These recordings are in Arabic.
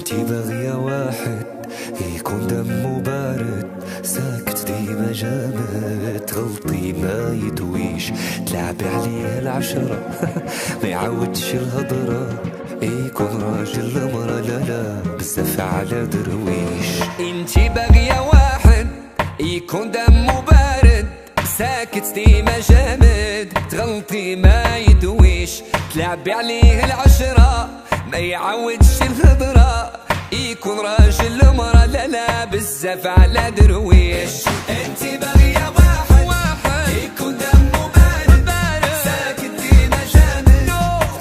انتي باغية واحد يكون دمه بارد، ساكت ديما جامد، تغلطي ما يدويش، تلعبي عليه العشرة ما يعودش الهضرة، يكون راجل مرة لا لا بزاف على درويش. انتي باغية واحد يكون دمه بارد، ساكت ديما جامد، تغلطي ما يدويش، تلعبي عليه العشرة ما يعودش الهضرة، يكون راجل مرة لا لا بزاف على درويش. انتي باغية واحد يكون دمه بارد، ساكت ديما جامد،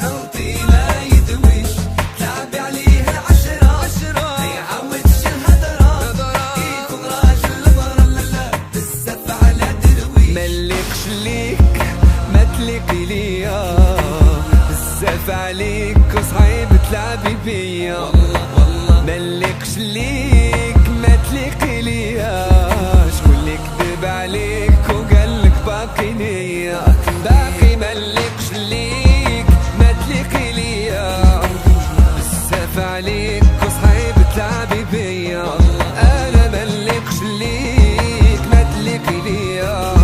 تغلطي ما يدويش، تلعبي عليه العشرة ما يعودش الهضرة، يكون راجل مرة لا لا بزاف على درويش. ملكش ليك ما تليقي ليا، بزاف عليك وصعيب تلعبي بيا، ملكش ليك ما تليقي ليا، شكون اللي كذب عليك وقالك باقي ليا، باقي ملكش ليك ما تليقي ليا، بزاف عليك وصعيب تلعبي بيا، انا ملكش ليك ما تليقي ليا،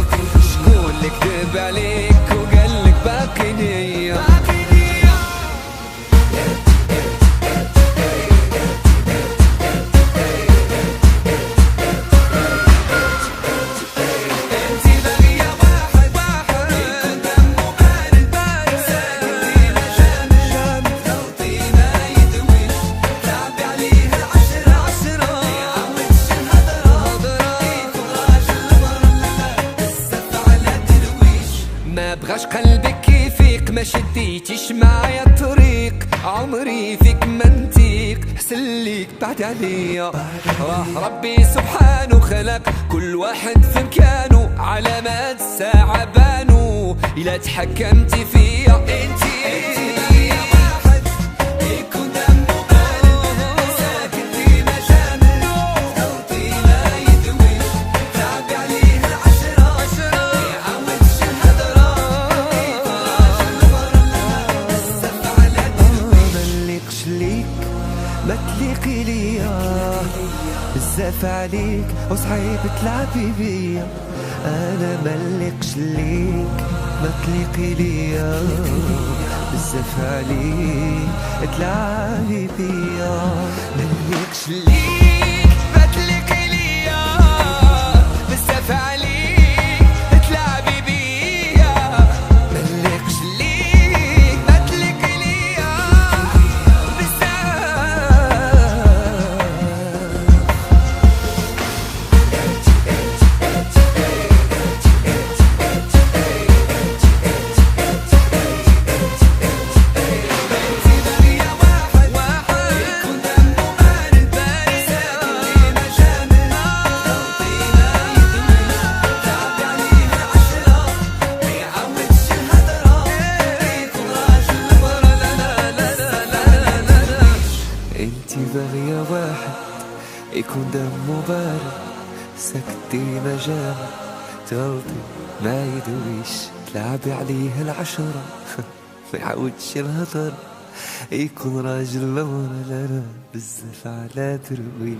شكون اللي كذب عليك وقالك باقي ليا. ما بغاش قلبك يفيق، ما شديتيش معايا الطريق، عمري فيك ما نتيق، حسن ليك بعد عليا، راه ربي سبحانه خلق كل واحد في مكانه، علامات الساعة بانو إلا تحكمتي فيا. انتي واحد يكون دمه بارد، ساكت ديما جامد، تغلطي ما يدويش، تلعبي عليه العشرة ما يعودش الهضرة، بزاف على درويش. ملكش ليك ما تليقي ليا، بزاف عليك وصعيب تلعبي بيا، انا ملكش ليك ما تليقي ليا، بزاف عليك تلعبي بيا، ملكش ليك ما تليقي ليا، بزاف عليك تلعبي بيا، ملكش ليك ما تليقي ليا، بزاف. انتي باغية واحد يكون دمه بارد، ساكت ديما جامد، تغلطي ما يدويش، تلعبي عليه العشرة ما يعودش الهضر، يكون راجل مرة لا لا بزاف على درويش.